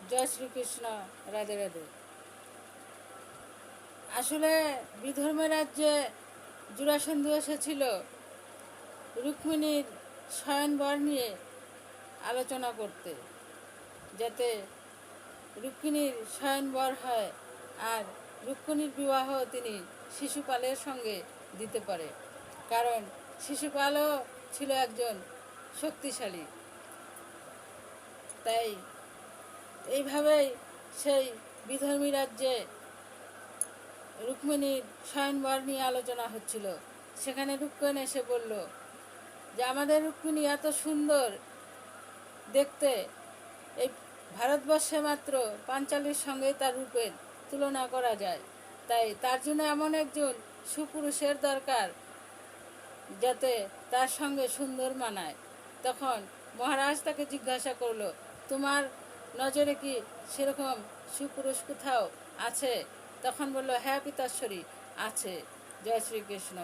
জয় শ্রীকৃষ্ণ। রাধে রাধে। আসলে বিধর্মের রাজ্যে জুরাসন্ধু এসেছিল রুক্মিণীর শয়নবর নিয়ে আলোচনা করতে, যাতে রুক্মিণীর শয়নবর হয় আর রুক্মিণীর বিবাহ তিনি শিশুপালের সঙ্গে দিতে পারে, কারণ শিশুপালও ছিল একজন শক্তিশালী। তাই এইভাবেই সেই বিধর্মী রাজ্যে রুক্মিণীর শয়নবর নিয়ে আলোচনা হচ্ছিল। সেখানে রুক্মিণী এসে বলল যে আমাদের রুক্মিণী এত সুন্দর দেখতে, এই ভারতবর্ষে মাত্র পাঞ্চালীর সঙ্গে তার রূপের তুলনা করা যায়। তাই তার জন্য এমন একজন সুপুরুষের দরকার যাতে তার সঙ্গে সুন্দর মানায়। তখন মহারাজ তাকে জিজ্ঞাসা করলো, তোমার নজরে কি সেরকম সুপুরুষ কোথাও আছে? তখন বলল, হ্যাঁ পিতাশ্বরী, আছে। জয় শ্রীকৃষ্ণ।